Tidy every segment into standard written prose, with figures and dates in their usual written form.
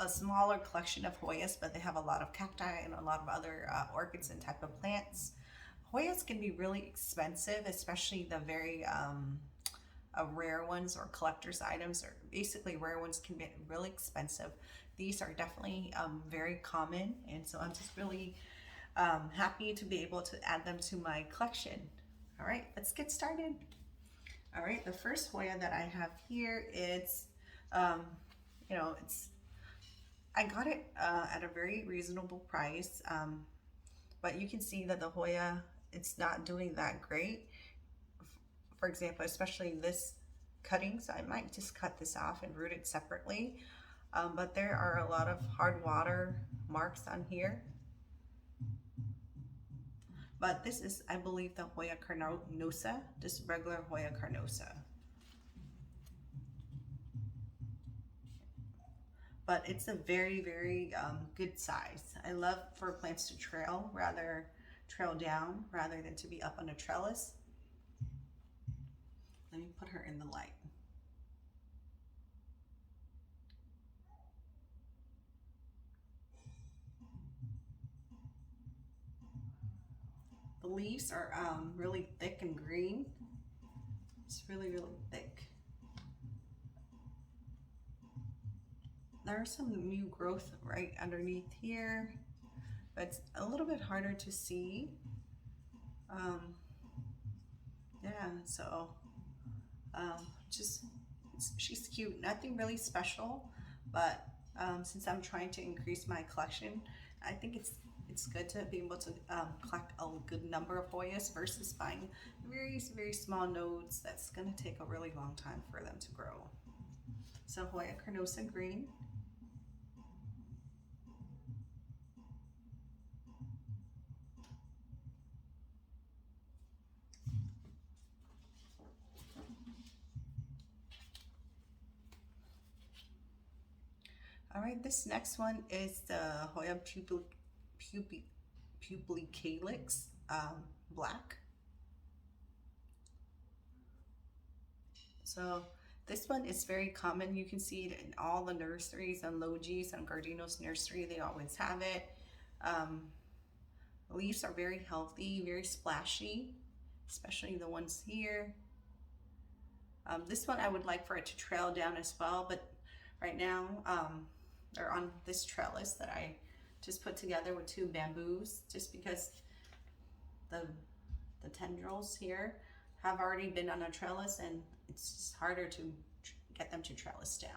a smaller collection of Hoyas, but they have a lot of cacti and a lot of other orchids and type of plants. Hoyas can be really expensive, especially the very rare ones or collector's items, or basically rare ones can be really expensive. These are definitely very common, and so I'm just really happy to be able to add them to my collection. All right, let's get started. All right, the first Hoya that I have here is, I got it at a very reasonable price, but you can see that the Hoya, it's not doing that great. For example, especially this cutting, so I might just cut this off and root it separately. But there are a lot of hard water marks on here. But this is, I believe, the Hoya Carnosa, just regular Hoya Carnosa. But it's a very, very good size. I love for plants to trail down rather than to be up on a trellis. Let me put her in the light. The leaves are really thick and green. It's really, really thick. There's some new growth right underneath here, but it's a little bit harder to see. Yeah, so she's cute. Nothing really special, but since I'm trying to increase my collection, I think it's good to be able to collect a good number of Hoyas versus buying very, very small nodes. That's going to take a really long time for them to grow. So Hoya Carnosa green. All right, this next one is the Hoya Pubicalyx black. So this one is very common. You can see it in all the nurseries and Logi's and Gardeno's nursery. They always have it. Leaves are very healthy, very splashy, especially the ones here. This one I would like for it to trail down as well, but right now they're on this trellis that I just put together with 2 bamboos, just because the tendrils here have already been on a trellis and it's just harder to get them to trellis down.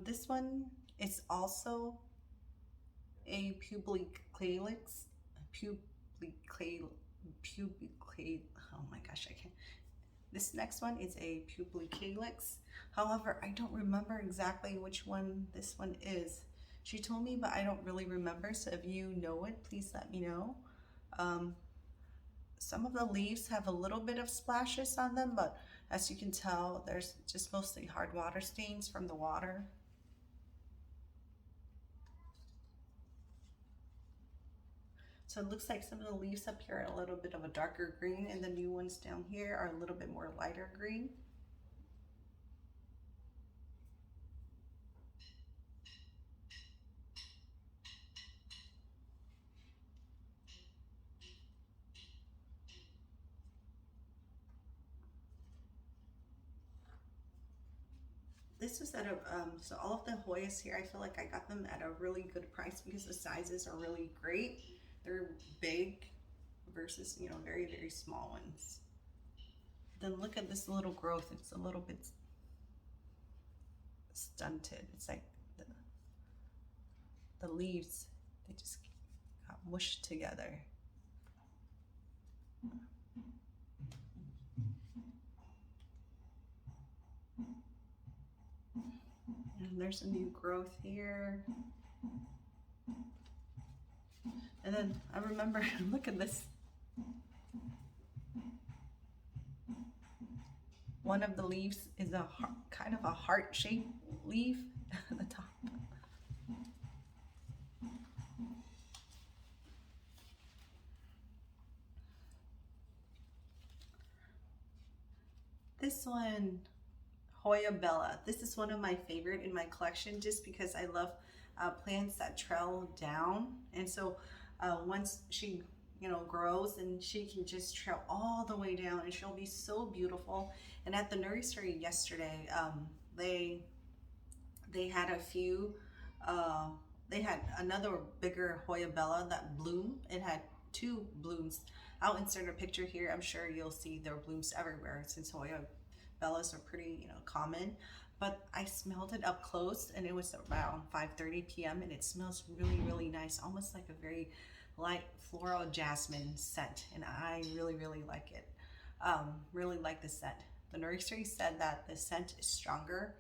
This one is also a Pubicalyx. Oh my gosh, I can't. This next one is a Pubicalyx. However, I don't remember exactly which one this one is. She told me, but I don't really remember. So if you know it, please let me know. Some of the leaves have a little bit of splashes on them, but as you can tell, there's just mostly hard water stains from the water. So it looks like some of the leaves up here are a little bit of a darker green, and the new ones down here are a little bit more lighter green. This was at a, so all of the Hoyas here, I feel like I got them at a really good price because the sizes are really great. They're big versus, you know, very, very small ones. Then look at this little growth. It's a little bit stunted. It's like the leaves, they just got mushed together. And there's a new growth here. And then I remember, look at this. One of the leaves is a kind of a heart-shaped leaf at the top. This one, Hoya Bella. This is one of my favorite in my collection just because I love plants that trail down. And so once she, you know, grows, and she can just trail all the way down, and she'll be so beautiful. And at the nursery yesterday, they had a few, uh, they had another bigger Hoya Bella that bloomed. It had two blooms. I'll insert a picture here. I'm sure you'll see their blooms everywhere since Hoya Bellas are pretty, you know, common. But I smelled it up close, and it was around 5:30 p.m. and it smells really, really nice, almost like a very light floral jasmine scent, and I really, really like it. Really like the scent. The nursery said that the scent is stronger.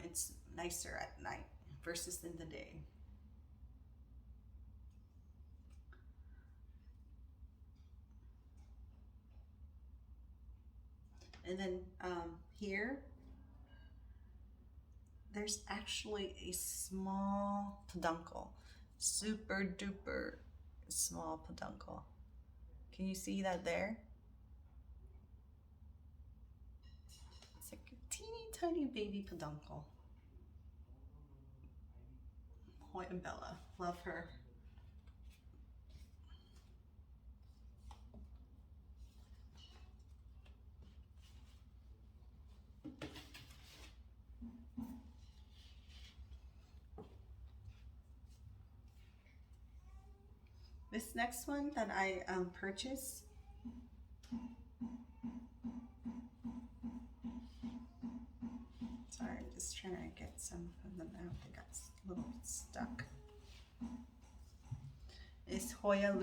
It's nicer at night versus in the day. And then here, there's actually a small peduncle, super duper small peduncle. Can you see that there? It's like a teeny tiny baby peduncle. Hoya Bella, love her. This next one that I purchased, sorry, I'm just trying to get some of them out. They got a little stuck. Is Hoya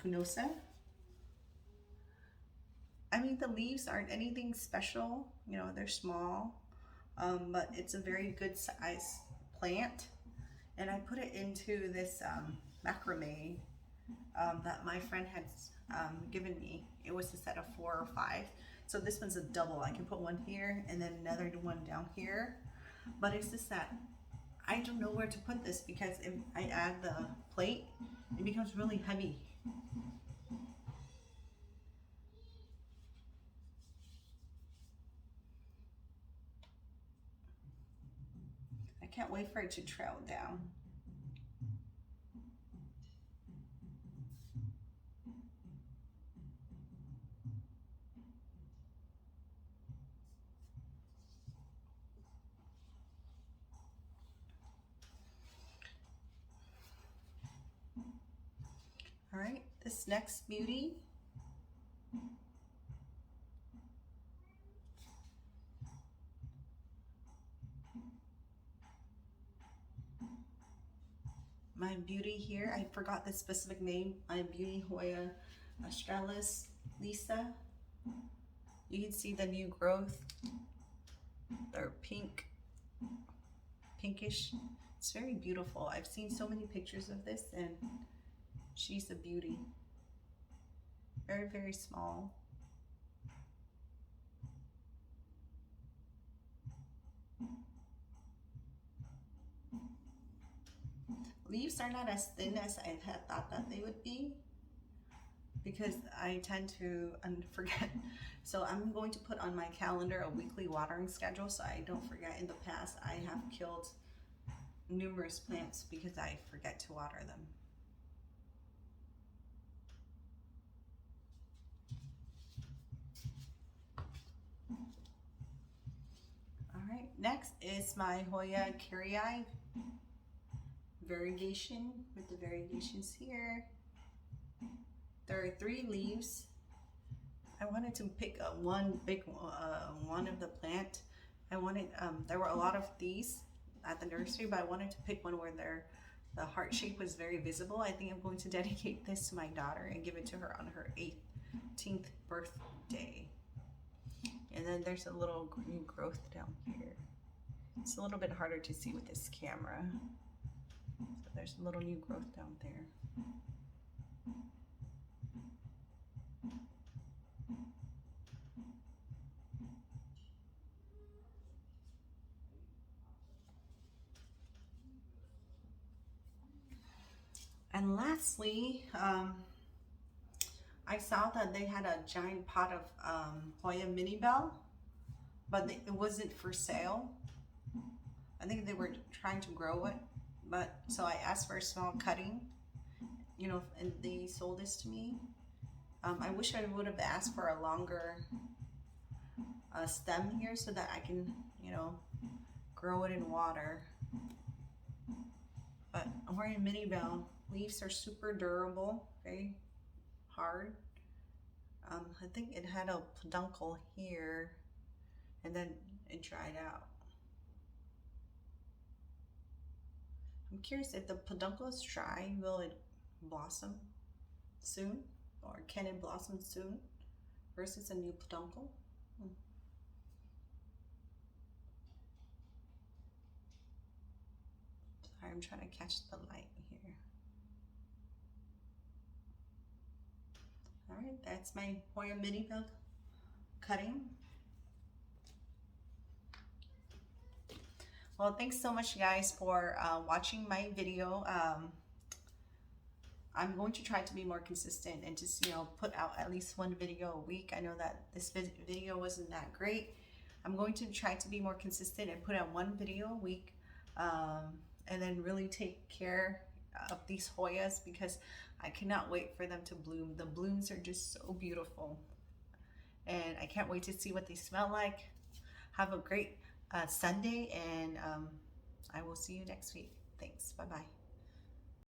Carnosa. I mean, the leaves aren't anything special. You know, they're small, but it's a very good size plant. And I put it into this macrame that my friend had given me. It was a set of 4 or 5. So this one's a double. I can put one here and then another one down here. But it's just that I don't know where to put this, because if I add the plate, it becomes really heavy. I can't wait for it to trail down. All right, this next beauty, my beauty here, I forgot the specific name, my beauty Hoya australis Lisa. You can see the new growth. They're pinkish. It's very beautiful. I've seen so many pictures of this, and she's a beauty. Very, very small. Leaves are not as thin as I had thought that they would be, because I tend to forget. So I'm going to put on my calendar a weekly watering schedule so I don't forget. In the past, I have killed numerous plants because I forget to water them. All right, next is my Hoya Kerrii Variegation with the variegations here. There are 3 leaves. I wanted to pick one big one of the plant. I wanted, there were a lot of these at the nursery, but I wanted to pick one where the heart shape was very visible. I think I'm going to dedicate this to my daughter and give it to her on her 18th birthday. And then there's a little new growth down here. It's a little bit harder to see with this camera. So there's a little new growth down there. And lastly, I saw that they had a giant pot of Hoya Minibelle, but it wasn't for sale. I think they were trying to grow it, but so I asked for a small cutting, you know, and they sold this to me. I wish I would have asked for a longer stem here so that I can, you know, grow it in water. But Hoya Minibelle leaves are super durable, very hard. I think it had a peduncle here, and then it dried out. I'm curious if the peduncle is dry, will it blossom soon? Or can it blossom soon versus a new peduncle? Sorry, I'm trying to catch the light here. All right, that's my Hoya Minibelle cutting. Well, thanks so much, guys, for watching my video. I'm going to try to be more consistent and just, you know, put out at least one video a week. I know that this video wasn't that great. I'm going to try to be more consistent and put out one video a week, and then really take care of these Hoyas because I cannot wait for them to bloom. The blooms are just so beautiful, and I can't wait to see what they smell like. Have a great Sunday, and I will see you next week. Thanks. Bye-bye.